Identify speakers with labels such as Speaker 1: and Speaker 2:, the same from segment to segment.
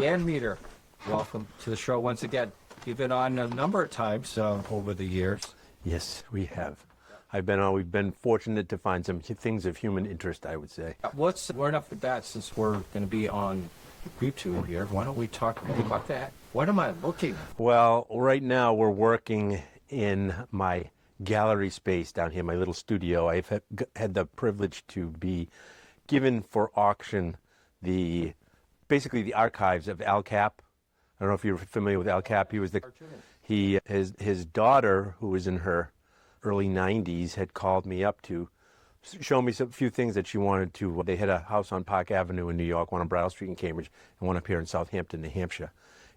Speaker 1: Dan Meader, welcome to the show once again. You've been on a number of times over the years.
Speaker 2: Yes, we have. We've been fortunate to find some things of human interest, I would say.
Speaker 1: Right off the bat, since we're going to be on YouTube here, why don't we talk about that? What am I looking at?
Speaker 2: Well, right now we're working in my gallery space down here, my little studio. I've had the privilege to be given for auction basically the archives of Al Cap. I don't know if you're familiar with Al Cap. His daughter, who was in her early 90s, had called me up to show me a few things that she wanted to. They had a house on Park Avenue in New York, one on Brattle Street in Cambridge, and one up here in Southampton, New Hampshire.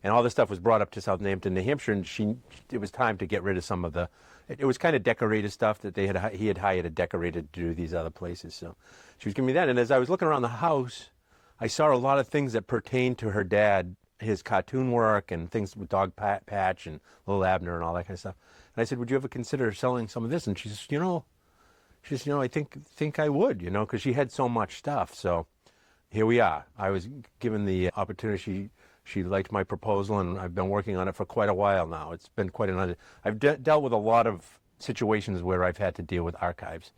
Speaker 2: And all this stuff was brought up to Southampton, New Hampshire, and it was time to get rid of some of the. It was kind of decorated stuff that he had hired a decorator to do these other places. So she was giving me that, and as I was looking around the house, I saw a lot of things that pertained to her dad, his cartoon work and things with Dog Patch and Little Abner and all that kind of stuff. And I said, would you ever consider selling some of this? And she says, I think I would, because she had so much stuff. So here we are. I was given the opportunity. She liked my proposal, and I've been working on it for quite a while now. It's been quite I've dealt with a lot of situations where I've had to deal with archives,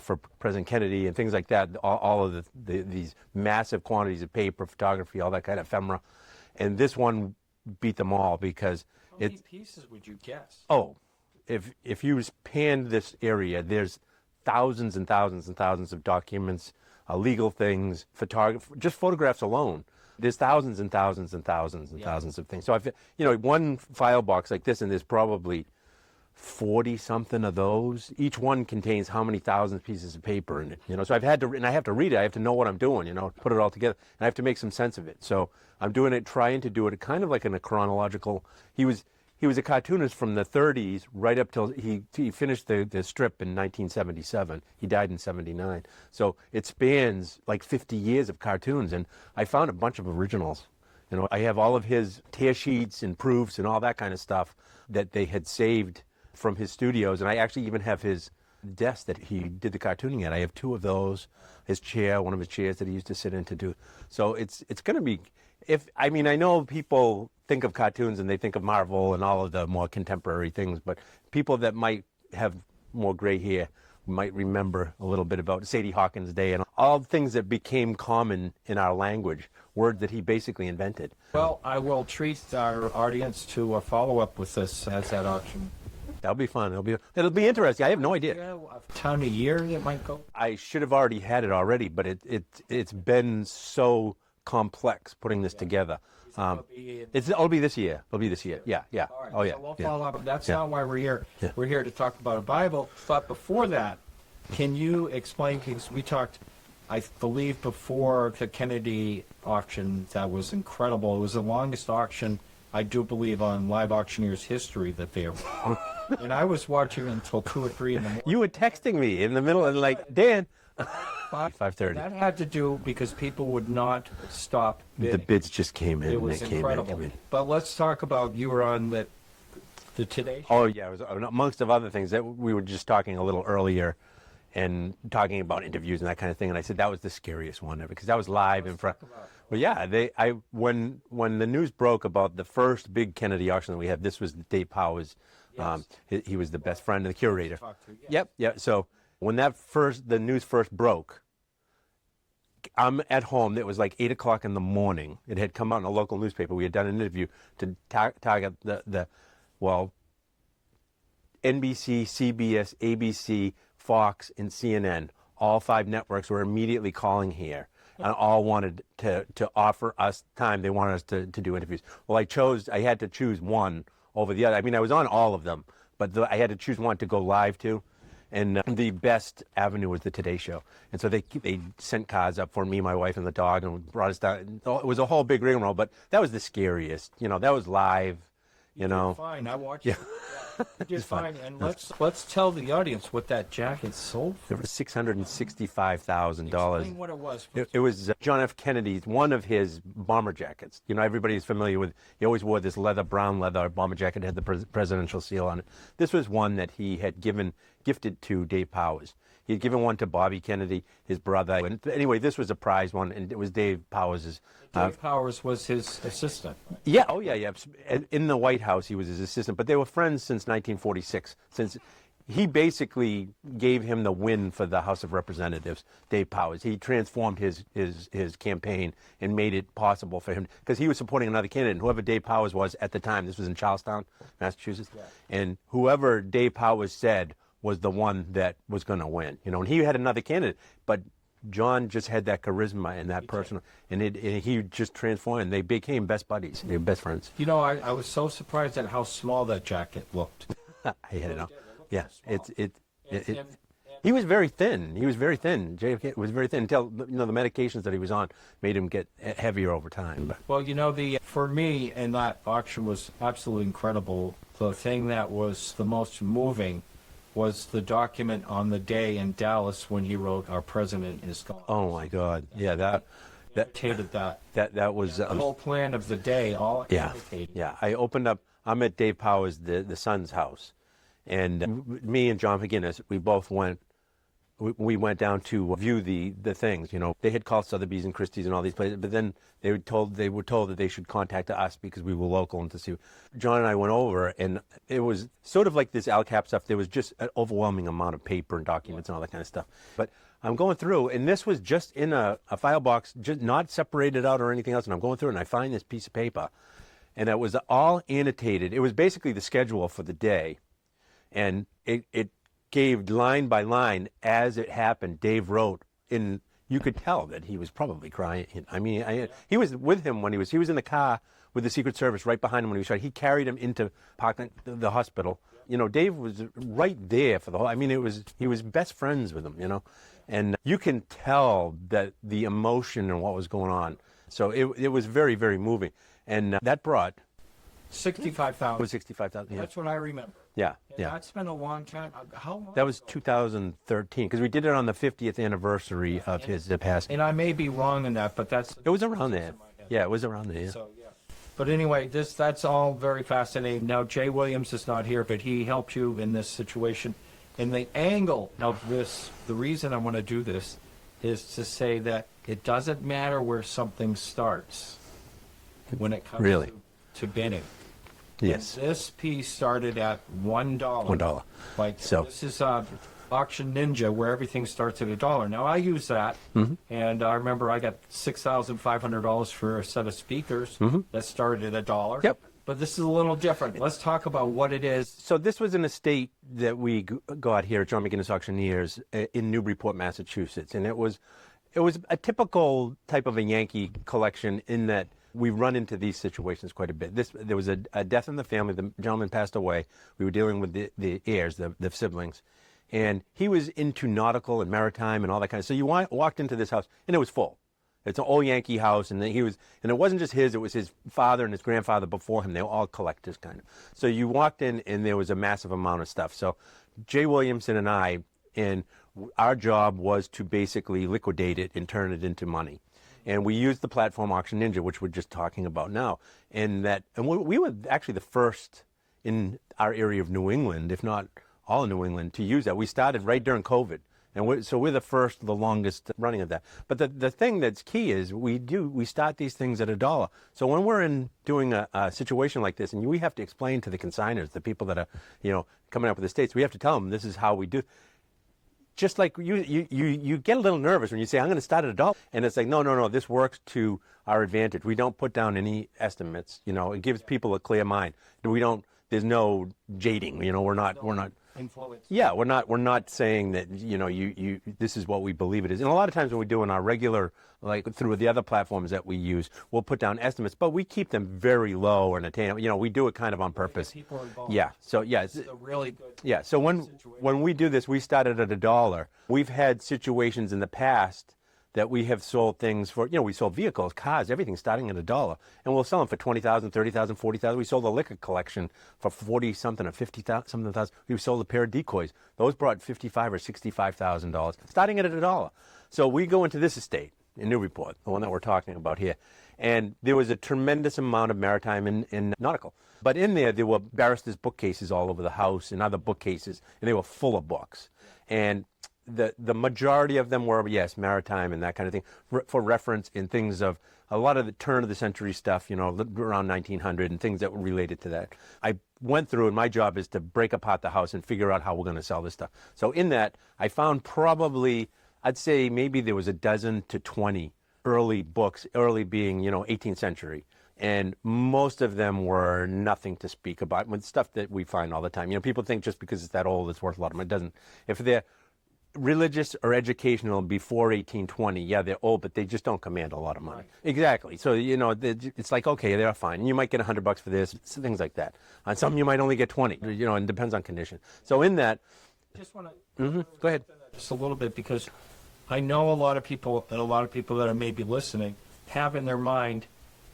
Speaker 2: for President Kennedy and things like that, all of these massive quantities of paper, photography, all that kind of ephemera. And this one beat them all because
Speaker 1: How many pieces would you guess?
Speaker 2: Oh, if you panned this area, there's thousands and thousands and thousands of documents, legal things, just photographs alone. There's thousands and thousands and thousands and thousands of things. So one file box like this, and there's probably 40-something of those. Each one contains how many thousands pieces of paper in it, So I have to read it. I have to know what I'm doing, put it all together. And I have to make some sense of it. So I'm trying to do it kind of like in a chronological. He was a cartoonist from the 30s right up till he finished the strip in 1977. He died in 79. So it spans like 50 years of cartoons. And I found a bunch of originals. I have all of his tear sheets and proofs and all that kind of stuff that they had saved from his studios, and I actually even have his desk that he did the cartooning at. I have two of those. His chair, one of his chairs that he used to sit in to do. So it's going to be. I know people think of cartoons and they think of Marvel and all of the more contemporary things, but people that might have more gray hair might remember a little bit about Sadie Hawkins' Day and all things that became common in our language, words that he basically invented.
Speaker 1: Well, I will treat our audience to a follow-up with this as that auction.
Speaker 2: That'll be fun. It'll be interesting. I have no idea.
Speaker 1: Time of year it might go.
Speaker 2: I should have already had it already, but it's been so complex putting this together. It'll be this year. It'll be this year. Yeah.
Speaker 1: All right.
Speaker 2: Oh yeah.
Speaker 1: So we'll follow up. That's not why we're here.
Speaker 2: Yeah.
Speaker 1: We're here to talk about a Bible. But before that, can you explain? Because we talked, I believe, before the Kennedy auction. That was incredible. It was the longest auction, I do believe, on Live Auctioneers history that they ever. And I was watching until 2 or 3 in the morning.
Speaker 2: You were texting me in the middle and like, Dan. 5:30.
Speaker 1: That had to do because people would not stop bidding.
Speaker 2: The bids just came in.
Speaker 1: It was incredible. But let's talk about, you were on the Today Show.
Speaker 2: Oh yeah, it was amongst of other things that we were just talking a little earlier, and talking about interviews and that kind of thing. And I said that was the scariest one ever because that was live in front. Well, yeah, when the news broke about the first big Kennedy auction that we had, this was Dave Powers. Yes. He was the best friend and the curator.
Speaker 1: Yes.
Speaker 2: Yep. So when the news first broke, I'm at home. It was like 8 o'clock in the morning. It had come out in a local newspaper. We had done an interview to target NBC, CBS, ABC, Fox, and CNN. All 5 networks were immediately calling here, and all wanted to offer us time. They wanted us to do interviews. Well, I had to choose one over the other. I mean, I was on all of them, but I had to choose one to go live to. And the best avenue was the Today Show. And so they sent cars up for me, my wife, and the dog, and brought us down. It was a whole big rigmarole, but that was the scariest. That was live.
Speaker 1: You did fine. I watched it. You did fine. And let's tell the audience what that jacket sold for.
Speaker 2: It was $665,000.
Speaker 1: Explain what it was.
Speaker 2: It was John F. Kennedy's, one of his bomber jackets. Everybody's familiar with, he always wore this brown leather bomber jacket that had the presidential seal on it. This was one that he had given gifted to Dave Powers. He had given one to Bobby Kennedy, his brother. And anyway, this was a prize one, and it was Dave Powers'.
Speaker 1: Dave Powers was his assistant.
Speaker 2: Yeah, oh yeah. In the White House, he was his assistant, but they were friends since 1946. Since he basically gave him the win for the House of Representatives, Dave Powers. He transformed his campaign and made it possible for him, because he was supporting another candidate, and whoever Dave Powers was at the time, this was in Charlestown, Massachusetts, and whoever Dave Powers said was the one that was going to win, and he had another candidate, but John just had that charisma and that personal, and he just transformed, and they became best buddies. They were best friends.
Speaker 1: I was so surprised at how small that jacket looked.
Speaker 2: I had it on. Yeah, he was very thin. He was very thin. JFK was very thin until the medications that he was on made him get heavier over time. But.
Speaker 1: Well, for me, and that auction was absolutely incredible. The thing that was the most moving was the document on the day in Dallas when he wrote, "Our president is gone."
Speaker 2: Oh my God! Yeah, that was
Speaker 1: the whole plan of the day. All annotated.
Speaker 2: Yeah. I opened up. I'm at Dave Powers, the son's house, and me and John McInnis, we both went. We went down to view the things. They had called Sotheby's and Christie's and all these places, but then they were told that they should contact us because we were local and to see. John and I went over, and it was sort of like this ALCAP stuff. There was just an overwhelming amount of paper and documents and all that kind of stuff. But I'm going through, and this was just in a file box, just not separated out or anything else. And I'm going through, and I find this piece of paper, and it was all annotated. It was basically the schedule for the day, and it gave line by line as it happened. Dave wrote, and you could tell that he was probably crying. I mean, he was with him when he was in the car with the Secret Service right behind him when he was shot. He carried him into the hospital. Dave was right there for the whole. I mean, he was best friends with him. And you can tell that the emotion and what was going on. So it was very, very moving, and that brought
Speaker 1: $65,000.
Speaker 2: Was $65,000. Yeah.
Speaker 1: That's what I remember.
Speaker 2: Yeah.
Speaker 1: That's been a long time. How long?
Speaker 2: That was 2013, because we did it on the 50th anniversary of his passing.
Speaker 1: And I may be wrong in that, but
Speaker 2: It was around there. Yeah, it was around there. Yeah.
Speaker 1: So, yeah. But anyway, that's all very fascinating. Now, Jay Williams is not here, but he helped you in this situation. And the angle of this, the reason I want to do this, is to say that it doesn't matter where something starts when it comes to bidding.
Speaker 2: Yes.
Speaker 1: And this piece started at $1.
Speaker 2: $1.
Speaker 1: This is Auction Ninja, where everything starts at $1. Now, I use that, and I remember I got $6,500 for a set of speakers that started at $1.
Speaker 2: Yep.
Speaker 1: But this is a little different. Let's talk about what it is.
Speaker 2: So this was an estate that we got here at John McInnis Auctioneers in Newburyport, Massachusetts, and it was a typical type of a Yankee collection in that we run into these situations quite a bit. There was a death in the family. The gentleman passed away. We were dealing with the heirs, the siblings, and he was into nautical and maritime and all that kind of. So you walked into this house, and it was full. It's an old Yankee house, and it wasn't just his. It was his father and his grandfather before him. They were all collectors, kind of. So you walked in, and there was a massive amount of stuff. So Jay Williamson and I, and our job was to basically liquidate it and turn it into money. And we used the platform Auction Ninja, which we're just talking about now. And we were actually the first in our area of New England, if not all of New England, to use that. We started right during COVID. And so we're the first, the longest running of that. But the thing that's key is we start these things at $1. So when we're doing a situation like this, and we have to explain to the consigners, the people that are coming up with the estates, we have to tell them this is how we do. Just like you get a little nervous when you say, I'm going to start at $1. And it's like, no, this works to our advantage. We don't put down any estimates. It gives people a clear mind. There's no jading. We're not
Speaker 1: influence.
Speaker 2: Yeah, we're not saying that this is what we believe it is. And a lot of times when we do in our regular, like through the other platforms that we use, we'll put down estimates, but we keep them very low and attainable. We do it kind of on purpose.
Speaker 1: People involved.
Speaker 2: Yeah. So yeah,
Speaker 1: it's a really good.
Speaker 2: Yeah. So when we do this, we started at $1. We've had situations in the past that we have sold things for, we sold vehicles, cars, everything starting at $1. And we'll sell them for $20,000, $30,000, $40,000. We sold a liquor collection for 40-something or 50-something thousand. We sold a pair of decoys. Those brought $55,000 or $65,000, starting at $1. So we go into this estate, in Newburyport, the one that we're talking about here. And there was a tremendous amount of maritime and nautical. But in there were barristers' bookcases all over the house and other bookcases, and they were full of books. And the majority of them were, yes, maritime and that kind of thing, for reference in things of a lot of the turn of the century stuff, around 1900 and things that were related to that. I went through, and my job is to break apart the house and figure out how we're going to sell this stuff. So in that, I found probably, I'd say maybe there was a dozen to 20 early books, early being, 18th century. And most of them were nothing to speak about, with stuff that we find all the time. People think just because it's that old, it's worth a lot of money. It doesn't. If they're religious or educational before 1820, yeah, they're old, but they just don't command a lot of money. Right. Exactly. So, it's like, okay, they're fine. You might get $100 for this, things like that. On some, you might only get 20, and it depends on condition. So in that,
Speaker 1: just want to
Speaker 2: go ahead.
Speaker 1: Just a little bit, because I know a lot of people, and a lot of people that are maybe listening, have in their mind,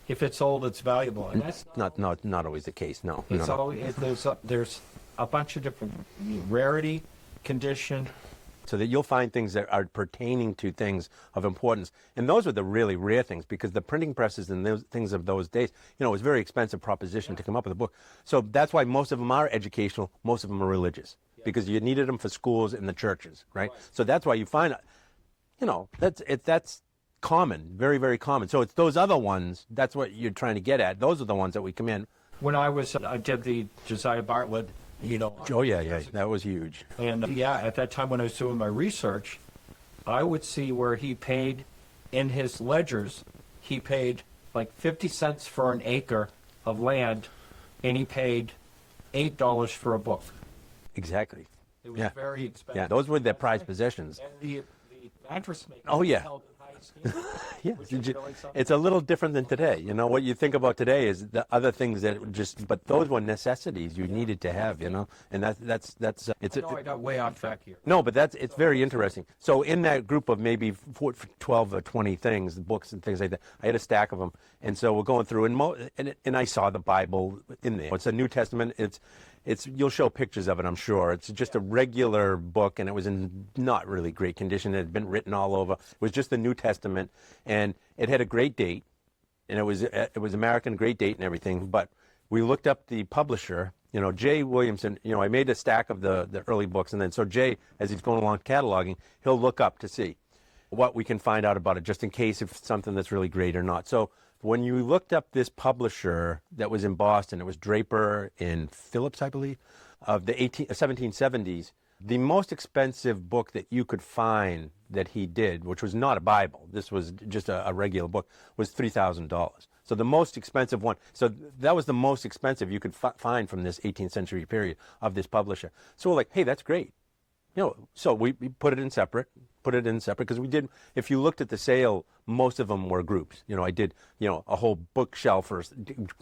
Speaker 1: if it's old, it's valuable. And that's
Speaker 2: not always the case, no.
Speaker 1: It's
Speaker 2: no.
Speaker 1: always, there's a bunch of different rarity, condition.
Speaker 2: So that you'll find things that are pertaining to things of importance. And those are the really rare things, because the printing presses and those things of those days, it was a very expensive proposition to come up with a book. So that's why most of them are educational, most of them are religious, because you needed them for schools and the churches, right? So that's why you find, that's common, very, very common. So it's those other ones, that's what you're trying to get at. Those are the ones that we command.
Speaker 1: When I did the Josiah Bartlett,
Speaker 2: Oh, yeah, that was huge.
Speaker 1: And at that time when I was doing my research, I would see where he paid, in his ledgers, he paid like 50 cents for an acre of land, and he paid $8 for a book.
Speaker 2: Exactly.
Speaker 1: It was very expensive.
Speaker 2: Yeah, those were their prized possessions.
Speaker 1: And the mattress maker held in high esteem.
Speaker 2: Yeah, it's a little different than today. What you think about today is the other things that but those were necessities you needed to have, and that's it's.
Speaker 1: I know I got way off track here.
Speaker 2: No, but it's very interesting. So in that group of maybe 12 or 20 things, books and things like that, I had a stack of them, and so we're going through, and I saw the Bible in there. It's a New Testament. It's you'll show pictures of it, I'm sure. It's just a regular book, and it was in not really great condition. It had been written all over. It was just the New Testament, and it had a great date, and it was American, great date and everything. But we looked up the publisher, Jay Williamson. I made a stack of the early books, and then so Jay, as he's going along cataloging, he'll look up to see what we can find out about it, just in case if it's something that's really great or not. So when you looked up this publisher that was in Boston, it was Draper and Phillips, I believe, of the 1770s. The most expensive book that you could find that he did, which was not a Bible, this was just a regular book, was $3,000. So the most expensive one, so that was the most expensive you could find from this 18th century period of this publisher. So we're like, hey, that's great. So we put it in separate, because we did, if you looked at the sale, most of them were groups. I did, a whole bookshelf or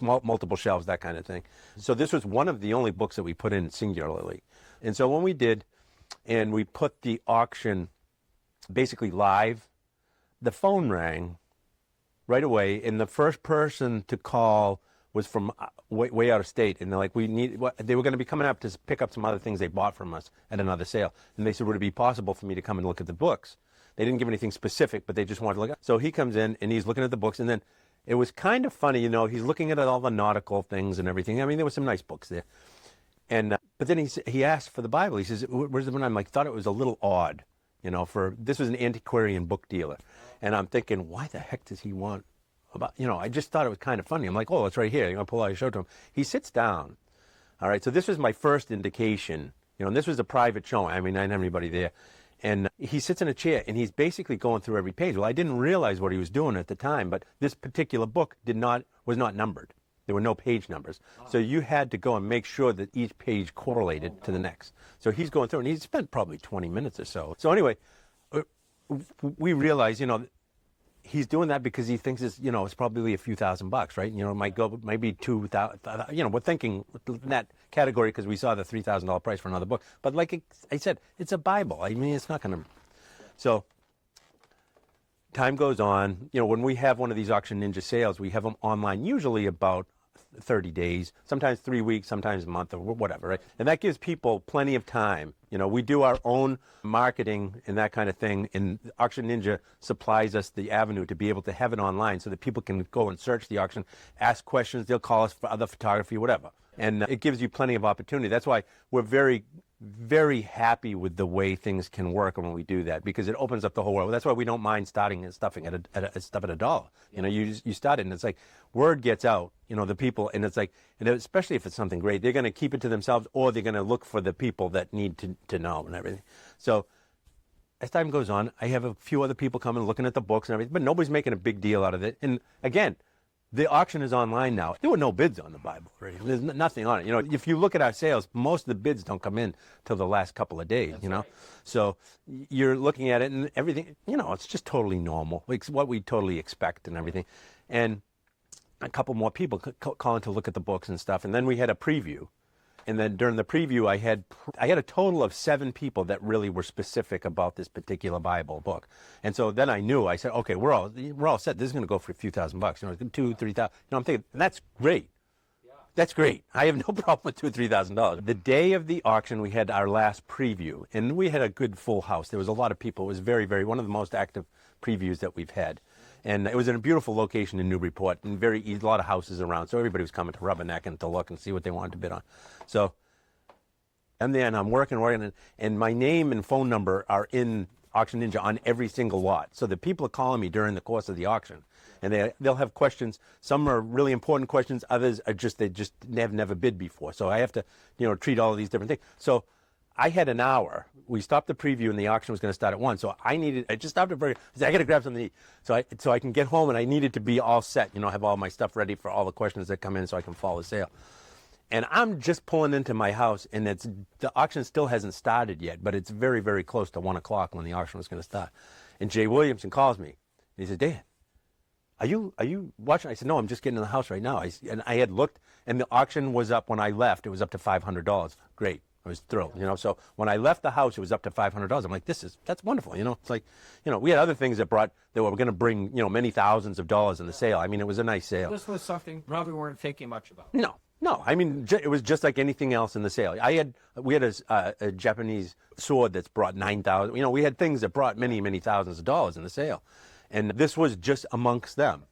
Speaker 2: multiple shelves, that kind of thing. So this was one of the only books that we put in singularly. And so when we did, and we put the auction basically live, the phone rang right away, and the first person to call was from way out of state, and they're like, they were going to be coming up to pick up some other things they bought from us at another sale, and they said, would it be possible for me to come and look at the books? They didn't give anything specific, but they just wanted to look at. So he comes in, and he's looking at the books, and then it was kind of funny, he's looking at all the nautical things and everything. I mean, there were some nice books there, and but then he asked for the Bible. He says, where's the one? I'm like, thought it was a little odd, this was an antiquarian book dealer, and I'm thinking, why the heck does he want about, I just thought it was kind of funny. I'm like, oh, it's right here. I'm going to pull out and show it to him. He sits down. All right, so this was my first indication, and this was a private showing. I mean, I didn't have anybody there. And he sits in a chair, and he's basically going through every page. Well, I didn't realize what he was doing at the time, but this particular book was not numbered. There were no page numbers. So you had to go and make sure that each page correlated to the next. So he's going through, and he spent probably 20 minutes or so. So anyway, we realized, he's doing that because he thinks it's probably a few $1,000, right? It might go maybe $2,000. We're thinking in that category because we saw the $3,000 price for another book. But like I said, it's a Bible. I mean, it's not going to. So time goes on. When we have one of these Auction Ninja sales, we have them online usually about 30 days, sometimes 3 weeks, sometimes a month or whatever, right? And that gives people plenty of time. We do our own marketing and that kind of thing, and Auction Ninja supplies us the avenue to be able to have it online so that people can go and search the auction, ask questions, they'll call us for other photography, whatever. And it gives you plenty of opportunity. That's why we're very, very happy with the way things can work when we do that, because it opens up the whole world. That's why we don't mind starting and stuffing at stuff at $1. You start it, and it's like word gets out. The people, and it's like, and especially if it's something great, they're going to keep it to themselves, or they're going to look for the people that need to know and everything. So as time goes on, I have a few other people coming looking at the books and everything, but nobody's making a big deal out of it. And again, the auction is online now. There were no bids on the Bible. Right? There's nothing on it. If you look at our sales, most of the bids don't come in till the last couple of days. Right. So you're looking at it and everything. It's just totally normal. It's what we totally expect and everything. And a couple more people calling to look at the books and stuff. And then we had a preview. And then during the preview, I had a total of 7 people that really were specific about this particular Bible book. And so then I knew, I said, okay, we're all set. This is going to go for a few $1,000, $2,000-$3,000. I'm thinking, that's great. Yeah. That's great. I have no problem with $2,000-$3,000. The day of the auction, we had our last preview, and we had a good full house. There was a lot of people. It was very, very, one of the most active previews that we've had. And it was in a beautiful location in Newburyport, and a lot of houses around. So everybody was coming to Rubberneck and to look and see what they wanted to bid on. So I'm there, and I'm working, and my name and phone number are in Auction Ninja on every single lot. So the people are calling me during the course of the auction, and they'll have questions. Some are really important questions. Others are they have never bid before. So I have to, treat all of these different things. So I had an hour. We stopped the preview, and the auction was going to start at 1. So I just stopped it I said, I got to grab something to eat. So I can get home, and I needed to be all set, have all my stuff ready for all the questions that come in so I can follow the sale. And I'm just pulling into my house, and the auction still hasn't started yet, but it's very, very close to 1 o'clock when the auction was going to start. And Jay Williamson calls me, and he says, Dan, are you watching? I said, no, I'm just getting in the house right now. And I had looked, and the auction was up when I left. It was up to $500. Great. I was thrilled, So when I left the house, it was up to $500. I'm like, that's wonderful, It's like, we had other things that were going to bring, many thousands of dollars in the sale. I mean, it was a nice sale.
Speaker 1: This was something probably weren't thinking much about.
Speaker 2: No. I mean, it was just like anything else in the sale. We had a Japanese sword that's brought 9,000. We had things that brought many, many thousands of dollars in the sale, and this was just amongst them.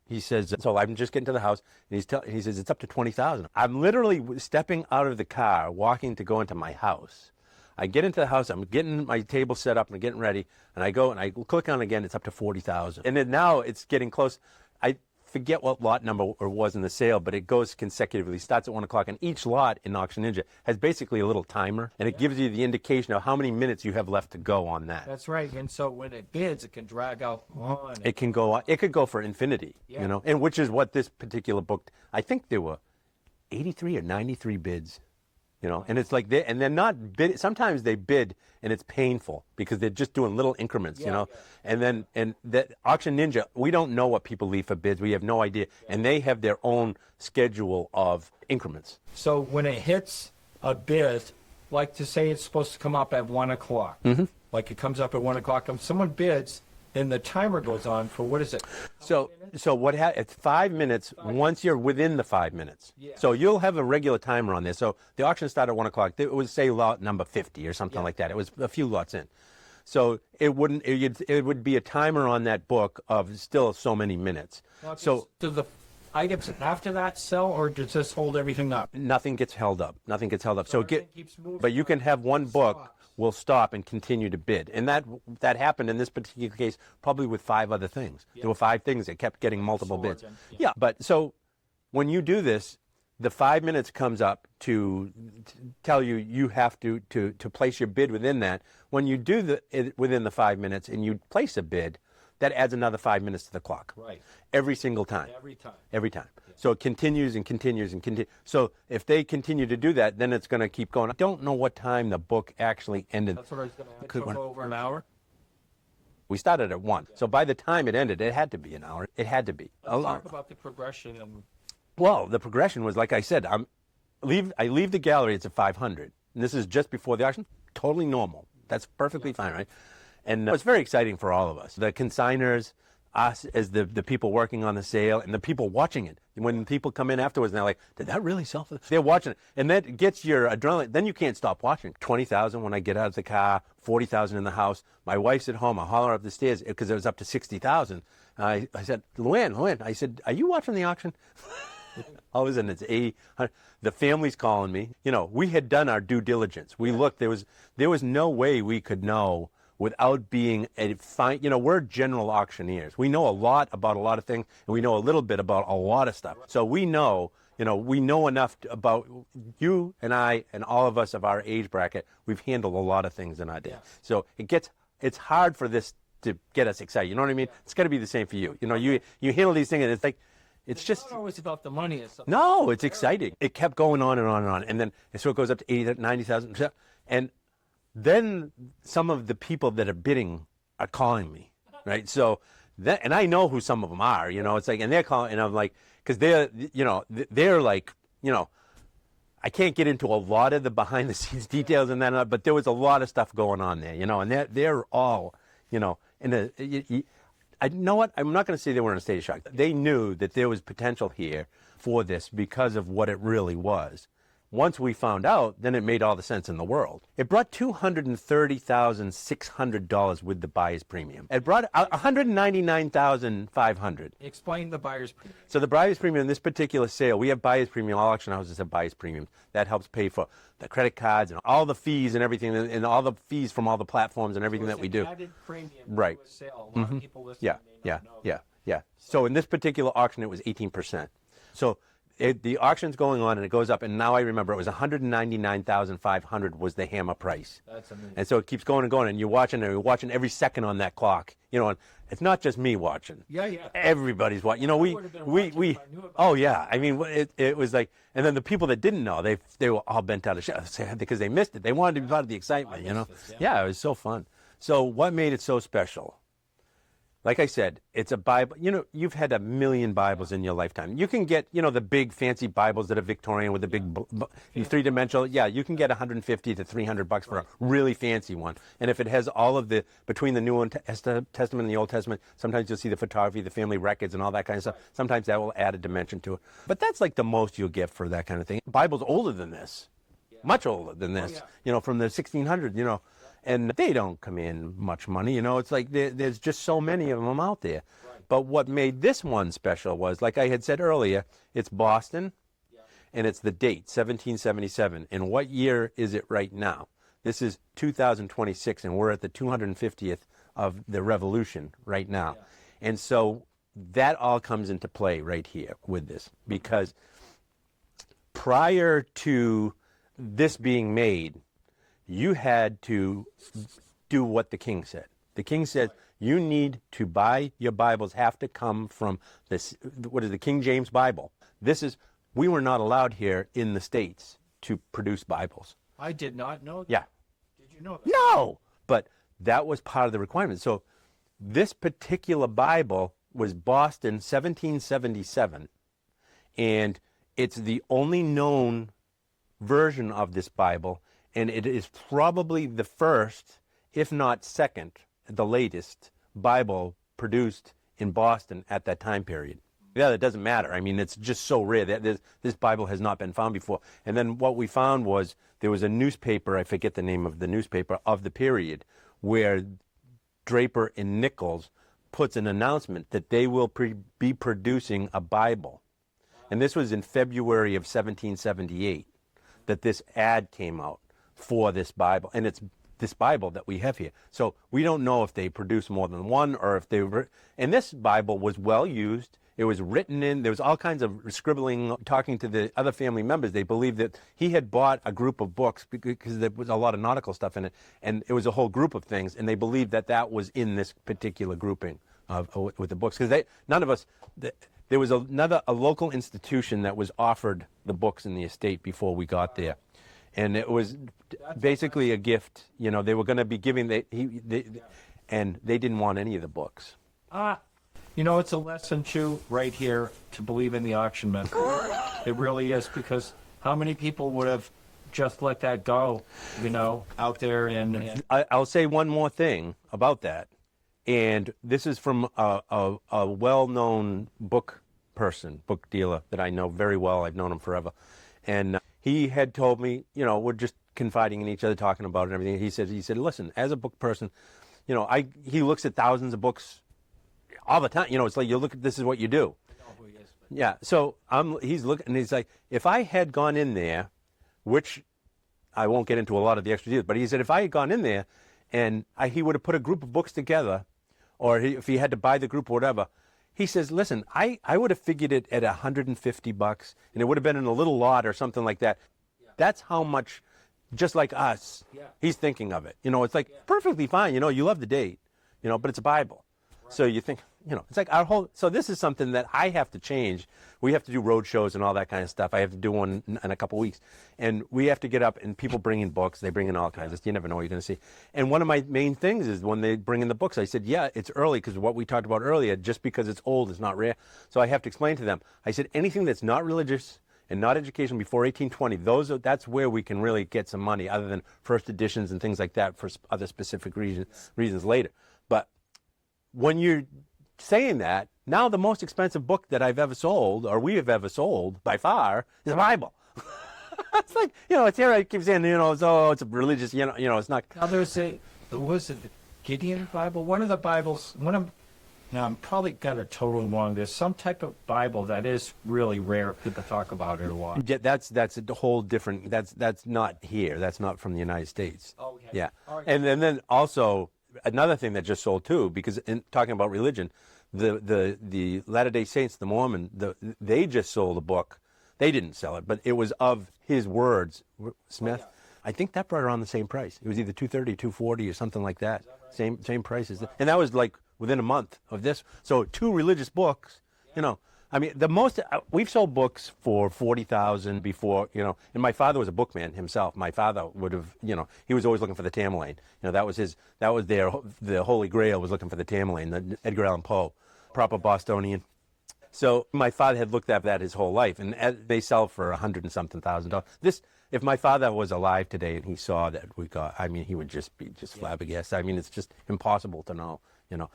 Speaker 2: He says, so I'm just getting to the house, and he says, it's up to 20,000. I'm literally stepping out of the car, walking to go into my house. I get into the house, I'm getting my table set up and getting ready, and I go and I click on it again, it's up to 40,000. And then now it's getting close. I forget what lot number was in the sale, but it goes consecutively, starts at 1 o'clock, and each lot in Auction Ninja has basically a little timer, and it gives you the indication of how many minutes you have left to go on that.
Speaker 1: That's right, and so when it bids, it can drag out on.
Speaker 2: It can go on. It could go for infinity, and which is what this particular book, I think there were 83 or 93 bids. And it's like and they're not bid. Sometimes they bid, and it's painful because they're just doing little increments, And that Auction Ninja, we don't know what people leave for bids. We have no idea, and they have their own schedule of increments.
Speaker 1: So when it hits a bid, like to say it's supposed to come up at 1 o'clock, like it comes up at 1 o'clock, and someone bids, and the timer goes on for what is it?
Speaker 2: So what it's 5 minutes once you're within the 5 minutes. Yeah. So you'll have a regular timer on there. So the auction started at 1 o'clock. It would say lot number 50 or something like that. It was a few lots in. So it would be a timer on that book of still so many minutes.
Speaker 1: Well, so do the items after that sell, or does this hold everything up?
Speaker 2: Nothing gets held up. So
Speaker 1: keeps moving,
Speaker 2: but you can have one book will stop and continue to bid. And that happened in this particular case probably with 5 other things. Yeah. There were 5 things that kept getting multiple bids. But so when you do this, the 5 minutes comes up to tell you have to place your bid within that. When you do within the 5 minutes and you place a bid, that adds another 5 minutes to the clock.
Speaker 1: Right.
Speaker 2: Every single time. Every time. Yeah. So it continues and continues and continues. So if they continue to do that, then it's going to keep going. I don't know what time the book actually ended.
Speaker 1: That's what I was going to ask. It took over an hour?
Speaker 2: We started at 1. So by the time it ended, it had to be an hour. It had to be.
Speaker 1: Let's talk about the progression.
Speaker 2: Well, the progression was, like I said, I leave the gallery, it's at 500. And this is just before the auction. Totally normal. That's perfectly fine, right? And it's very exciting for all of us. The consigners us as the people working on the sale and the people watching it. When people come in afterwards and they're like, did that really sell for this? They're watching it. And that gets your adrenaline. Then you can't stop watching. 20,000 when I get out of the car, 40,000 in the house. My wife's at home. I holler up the stairs because it was up to 60,000. I said, Luann, I said, are you watching the auction? All of a sudden it's 800. The family's calling me. You know, we had done our due diligence. We looked, there was no way we could know without being a fine, you know, we're general auctioneers. We know a lot about a lot of things, and we know a little bit about a lot of stuff. So we know, you know, we know enough about you and I and all of us of our age bracket. We've handled a lot of things in our day. So it's hard for this to get us excited. You know what I mean? It's got to be the same for you. You know, you handle these things, and it's like, it's just
Speaker 1: not always about the money.
Speaker 2: No, it's exciting. It kept going on and on and on, and then so it goes up to 80,000, 90,000, and then some of the people that are bidding are calling me, right? So that, and I know who some of them are, you know, it's like, and they're calling, and I'm like, because they're, you know, they're like, you know, I can't get into a lot of the behind the scenes details and that, but there was a lot of stuff going on there, you know, and they're all, you know, I know what, I'm not going to say they were in a state of shock. They knew that there was potential here for this because of what it really was. Once we found out, then it made all the sense in the world. It brought $230,600 with the buyer's premium. It brought $199,500.
Speaker 1: Explain the buyer's premium.
Speaker 2: So the buyer's premium in this particular sale, we have buyer's premium. All auction houses have buyer's premiums. That helps pay for the credit cards and all the fees and everything, and all the fees from all the platforms and everything that we do.
Speaker 1: Added premium
Speaker 2: right.
Speaker 1: to a sale. A lot of people listening may not know.
Speaker 2: Yeah. So in this particular auction, it was 18%. So the auction's going on and it goes up, and now I remember it was $199,500 was the hammer price.
Speaker 1: That's amazing.
Speaker 2: And so it keeps going and going, and you're watching every second on that clock. You know, and it's not just me watching.
Speaker 1: Yeah.
Speaker 2: Everybody's watching. You know, we oh yeah. I mean, it was like, and then the people that didn't know, they were all bent out of shape because they missed it. They wanted to be part of the excitement. You know, yeah, it was so fun. So what made it so special? Like I said, it's a Bible. You know, you've had a million Bibles in your lifetime. You can get, you know, the big fancy Bibles that are Victorian with the big three-dimensional. Yeah, you can get $150 to $300 for a really fancy one. And if it has all of the, between the New Testament and the Old Testament, sometimes you'll see the photography, the family records, and all that kind of stuff. Sometimes that will add a dimension to it. But that's like the most you'll get for that kind of thing. Bible's older than this, much older than this. You know, from the 1600s. You know. And they don't come in much money, you know. It's like there's just so many of them out there. Right. But what made this one special was, like I had said earlier, it's Boston, and it's the date, 1777. And what year is it right now? This is 2026, and we're at the 250th of the Revolution right now. Yeah. And so that all comes into play right here with this, because prior to this being made, you had to do what the king said. The king said, you need to buy, your Bibles have to come from this, what is the King James Bible. We were not allowed here in the States to produce Bibles.
Speaker 1: I did not know that.
Speaker 2: Yeah.
Speaker 1: Did you know that?
Speaker 2: No! But that was part of the requirement. So this particular Bible was Boston, 1777, and it's the only known version of this Bible. And it is probably the first, if not second, the latest Bible produced in Boston at that time period. Yeah, that doesn't matter. I mean, it's just so rare. This Bible has not been found before. And then what we found was there was a newspaper, I forget the name of the newspaper, of the period, where Draper and Nichols puts an announcement that they will be producing a Bible. And this was in February of 1778 that this ad came out for this Bible, and it's this Bible that we have here. So we don't know if they produced more than one, or if they were, and this Bible was well used. It was written in, there was all kinds of scribbling, talking to the other family members. They believed that he had bought a group of books because there was a lot of nautical stuff in it, and it was a whole group of things, and they believed that that was in this particular grouping with the books, because none of us, there was a local institution that was offered the books in the estate before we got there. And it was basically a gift. You know, they were going to be giving, and they didn't want any of the books.
Speaker 1: You know, it's a lesson, too, right here, to believe in the auction method. It really is, because how many people would have just let that go, you know, out there? And
Speaker 2: I'll say one more thing about that. And this is from a well-known book person, book dealer that I know very well. I've known him forever. And he had told me, we're just confiding in each other, talking about it and everything. He said, listen, as a book person, he looks at thousands of books all the time. It's like, you look at, this is what you do. Yeah. So he's looking, and he's like, if I had gone in there, which I won't get into a lot of the extra details, but he said, if I had gone in there and he would have put a group of books together, or if he had to buy the group or whatever, he says, listen, I would have figured it at $150, and it would have been in a little lot or something like that. Yeah. That's how much, just like us, he's thinking of it. It's like perfectly fine. You love the date, but it's a Bible. Right. So you think, it's like our whole, so this is something that I have to change. We have to do road shows and all that kind of stuff. I have to do one in a couple weeks. And we have to get up, and people bring in books. They bring in all kinds of stuff. You never know what you're going to see. And one of my main things is when they bring in the books, I said, yeah, it's early, because what we talked about earlier, just because it's old is not rare. So I have to explain to them. I said, anything that's not religious and not educational before 1820, that's where we can really get some money, other than first editions and things like that for other specific reasons later. But when you're saying that, now the most expensive book that I've ever sold, or we have ever sold by far, is a Bible. It's like, it's here, I keep saying, it's a religious, it's not.
Speaker 1: Now was it the Gideon Bible? One of the Bibles, now I'm probably got it totally wrong. There's some type of Bible that is really rare. People talk about it a lot.
Speaker 2: Yeah, that's a whole different, that's not here. That's not from the United States.
Speaker 1: Okay.
Speaker 2: Yeah.
Speaker 1: Right.
Speaker 2: And then also, another thing that just sold too, because in talking about religion, the Latter-day Saints, the Mormon, they just sold a book. They didn't sell it, but it was of his words, Smith. Oh, yeah. I think that brought around the same price. It was either $230, $240, or something like that. Right? Same prices, wow. And that was like within a month of this. So 2 religious books, I mean, the most we've sold books for $40,000 before, and my father was a bookman himself. My father would have, he was always looking for the Tamerlane. That was the Holy Grail, was looking for the Tamerlane, the Edgar Allan Poe, proper Bostonian. So my father had looked at that his whole life, and they sell for $100 and something thousand. If my father was alive today and he saw that we got, he would just be flabbergasted. It's just impossible to know.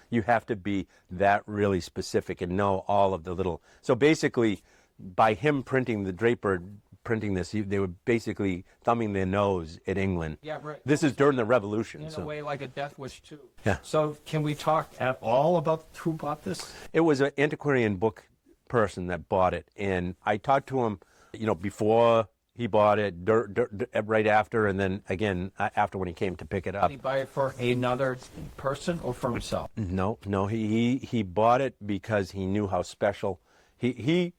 Speaker 2: You have to be that really specific and know all of the little. So basically, by him printing the Draper printing this, they were basically thumbing their nose at England.
Speaker 1: Yeah, right.
Speaker 2: This is during the Revolution.
Speaker 1: In a way, like a death wish too.
Speaker 2: Yeah.
Speaker 1: So can we talk at all about who bought this?
Speaker 2: It was an antiquarian book person that bought it, and I talked to him, before he bought it, right after, and then again after when he came to pick it up.
Speaker 1: Did he buy it for another person or for himself?
Speaker 2: No, he bought it because he knew how special it's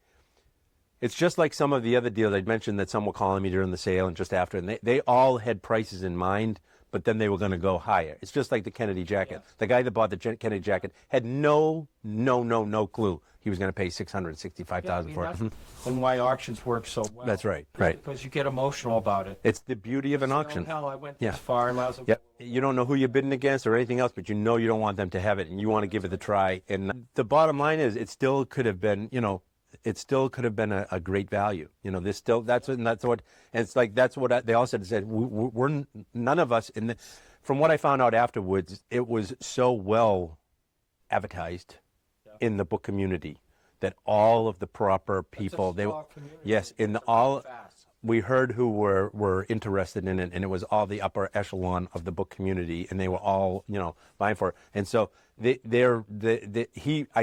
Speaker 2: just like some of the other deals I'd mentioned that some were calling me during the sale and just after, and they all had prices in mind, but then they were going to go higher. It's just like the Kennedy jacket. Yeah. The guy that bought the Kennedy jacket had no clue he was going to pay $665,000 for it.
Speaker 1: And why auctions work so well.
Speaker 2: That's right.
Speaker 1: Because you get emotional about it.
Speaker 2: It's the beauty of an auction.
Speaker 1: Hell, I went this far. And I was
Speaker 2: You don't know who you're bidding against or anything else, but you don't want them to have it, and you want to give it a try. And the bottom line is, it still could have been, a great value. That's what they all said. We're none of us from what I found out afterwards, it was so well advertised in the book community that all of the proper people, we heard who were interested in it, and it was all the upper echelon of the book community, and they were all buying for it. And so I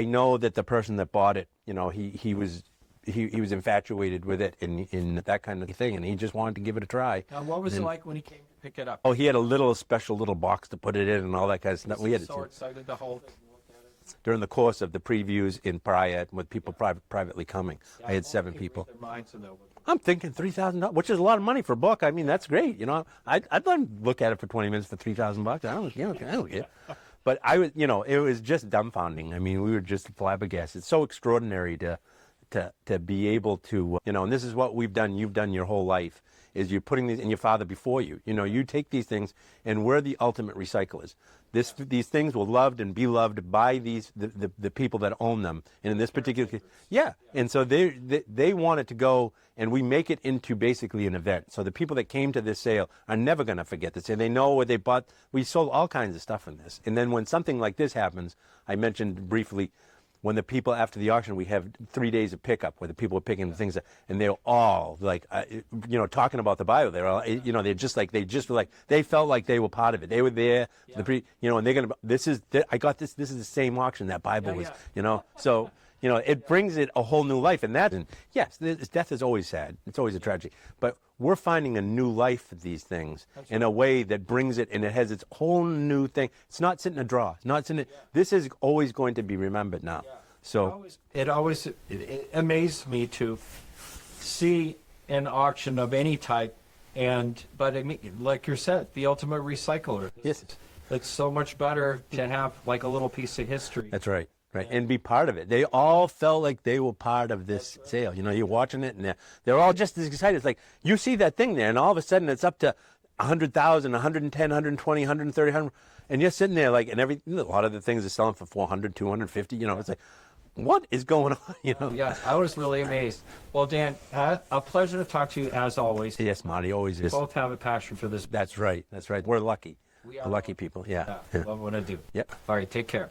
Speaker 2: know that the person that bought it, he was infatuated with it in that kind of thing, and he just wanted to give it a try.
Speaker 1: Now, what was it like when he came to pick it up?
Speaker 2: Oh, he had a special little box to put it in and all that kind of stuff. We had
Speaker 1: so excited to hold it.
Speaker 2: During the course of the previews in Pryor, with people privately coming. I had 7 people. I'm thinking $3,000, which is a lot of money for a book. That's great. I'd let them look at it for 20 minutes for $3,000. I don't care. But it was just dumbfounding. We were just flabbergasted. It's so extraordinary to be able to, and this is what you've done your whole life, is you're putting these, and your father before you. You take these things, and we're the ultimate recyclers. These things were loved and beloved by the people that own them. And in this particular case, yeah. And so they want it to go, and we make it into basically an event. So the people that came to this sale are never going to forget this. And they know what they bought. We sold all kinds of stuff in this. And then when something like this happens, I mentioned briefly, when the people after the auction, we have 3 days of pickup where the people are picking things up, and they're all like, talking about the Bible. They're all, they're just like, they felt like they were part of it. They were there, and they're going to, I got this, this is the same auction that Bible was, so, it brings it a whole new life. And yes, death is always sad. It's always a tragedy. But we're finding a new life for these things in a way that brings it, and it has its whole new thing. It's not sitting in a drawer. It's not sitting. This is always going to be remembered now. So
Speaker 1: it amazed me to see an auction of any type, but I mean, like you said, the ultimate recycler.
Speaker 2: Yes,
Speaker 1: it's so much better to have like a little piece of history.
Speaker 2: That's right. Right, and be part of it. They all felt like they were part of this sale. You're watching it, and they're all just as excited. It's like you see that thing there, and all of a sudden it's up to 100,000, 110, 120, 130, 100, and you're sitting there like, and a lot of the things are selling for 400, 250. It's like, what is going on?
Speaker 1: Yeah, I was really amazed. Well, Dan, a pleasure to talk to you as always.
Speaker 2: Yes, Marty, always is.
Speaker 1: Both have a passion for this.
Speaker 2: That's right. That's right. We're lucky.
Speaker 1: We are
Speaker 2: lucky people. Yeah.
Speaker 1: Love what I do.
Speaker 2: Yep.
Speaker 1: All right, take care.